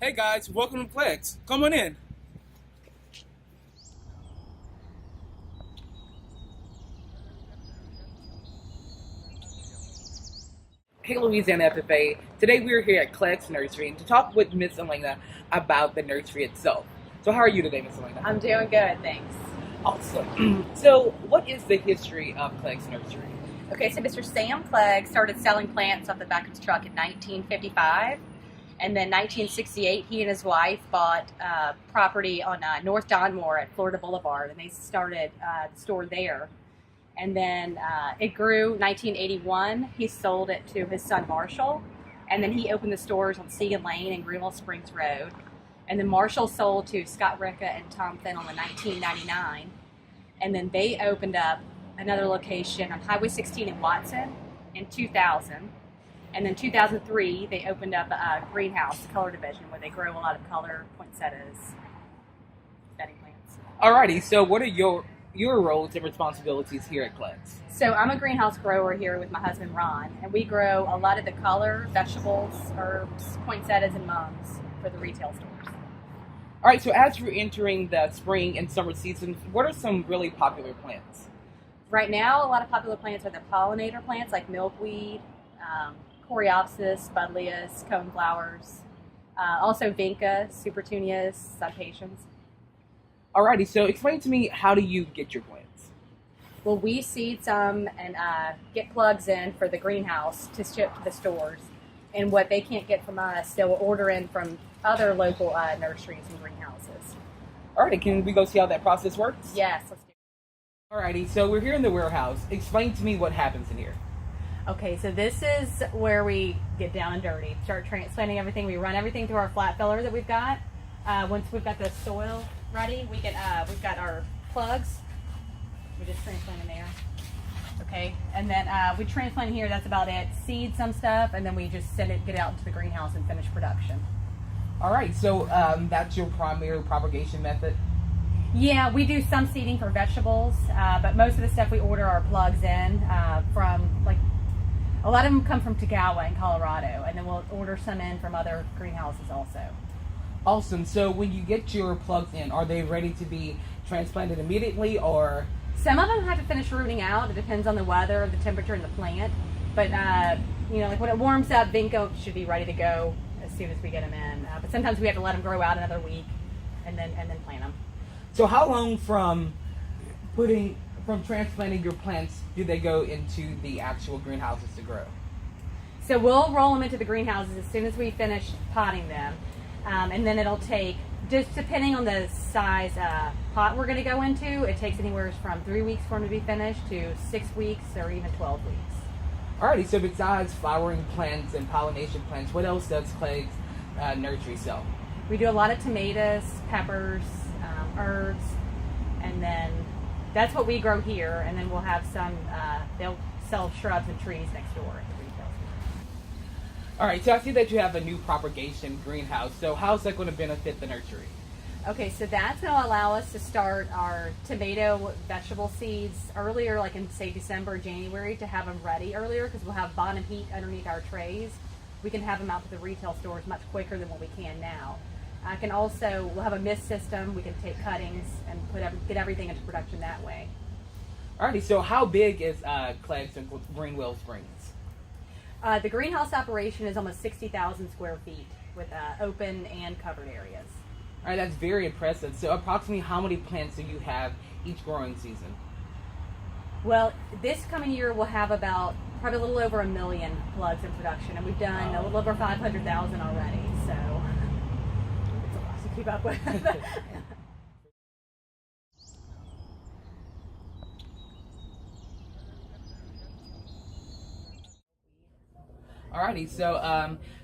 Hey guys, welcome to Clegg. Come on in. Hey Louisiana FFA. Today we're here at Clegg's Nursery to talk with Miss Elena about the nursery itself. So how are you today, Miss Elena? I'm doing good, thanks. Awesome. So what is the history of Clegg's Nursery? Okay, so Mr. Sam Clegg started selling plants off the back of his truck in 1955. And then 1968, he and his wife bought property on North Donmore at Florida Boulevard, and they started the store there. And then it grew. 1981, he sold it to his son Marshall, and then he opened the stores on Segan Lane and Greenwell Springs Road. And then Marshall sold to Scott Ricca and Tom Finn on the 1999. And then they opened up another location on Highway 16 in Watson in 2000. And then 2003, they opened up a greenhouse color division where they grow a lot of color poinsettias, bedding plants. Alrighty, so what are your roles and responsibilities here at Clegg's? So I'm a greenhouse grower here with my husband Ron, and we grow a lot of the color, vegetables, herbs, poinsettias, and mums for the retail stores. Alright, so as we're entering the spring and summer seasons, what are some really popular plants? Right now, a lot of popular plants are the pollinator plants like milkweed, Coreopsis, Buddleias, coneflowers, also Vinca, Supertunias, Sunpatiens. Alrighty, so explain to me, how do you get your plants? Well, we seed some and get plugs in for the greenhouse to ship to the stores. And what they can't get from us, they'll order in from other local nurseries and greenhouses. Alrighty, can we go see how that process works? Yes, let's do it. Alrighty, so we're here in the warehouse. Explain to me what happens in here. Okay, so this is where we get down and dirty. Start transplanting everything. We run everything through our flat filler that we've got. Once we've got the soil ready, we've got our plugs. We just transplant in there. Okay, and then we transplant in here. That's about it. Seed some stuff, and then we just get it out into the greenhouse and finish production. Alright, so that's your primary propagation method? Yeah, we do some seeding for vegetables, but most of the stuff we order our plugs in from, like, a lot of them come from Tagawa in Colorado, and then we'll order some in from other greenhouses also. Awesome. So when you get your plugs in, are they ready to be transplanted immediately, or? Some of them have to finish rooting out. It depends on the weather, the temperature, and the plant. But like when it warms up, Vinco should be ready to go as soon as we get them in. But sometimes we have to let them grow out another week, and then plant them. So how long from transplanting your plants do they go into the actual greenhouses to grow? So we'll roll them into the greenhouses as soon as we finish potting them. And then it'll take, just depending on the size pot we're going to go into, it takes anywhere from 3 weeks for them to be finished to 6 weeks or even 12 weeks. Alrighty, so besides flowering plants and pollination plants, what else does Clegg's Nursery sell? We do a lot of tomatoes, peppers, herbs, and then that's what we grow here, and then we'll have some, they'll sell shrubs and trees next door at the retail store. Alright, so I see that you have a new propagation greenhouse, so how's that going to benefit the nursery? Okay, so that's going to allow us to start our tomato vegetable seeds earlier, like in, say, December, January, to have them ready earlier, because we'll have bottom heat underneath our trays. We can have them out to the retail stores much quicker than what we can now. We'll have a mist system. We can take cuttings and get everything into production that way. Alrighty, so how big is Clegg's in Greenwell Springs? The greenhouse operation is almost 60,000 square feet with open and covered areas. Alright, that's very impressive. So approximately how many plants do you have each growing season? Well, this coming year we'll have probably a little over 1 million plugs in production, and we've done a little over 500,000 already, so it's a lot to keep up with. Alrighty, so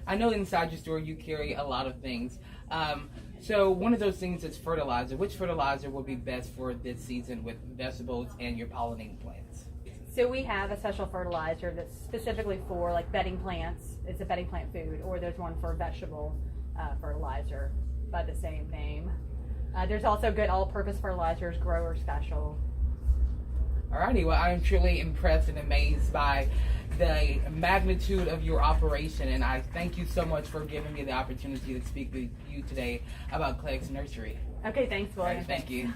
I know inside your store you carry a lot of things. So one of those things is fertilizer. Which fertilizer will be best for this season with vegetables and your pollinating plants? So we have a special fertilizer that's specifically for like bedding plants. It's a bedding plant food, or there's one for vegetable fertilizer by the same name. There's also good all-purpose fertilizers, grower special. Alrighty, well, I am truly impressed and amazed by the magnitude of your operation, and I thank you so much for giving me the opportunity to speak with you today about Clegg's Nursery. Okay, thanks, William. All right, thank you.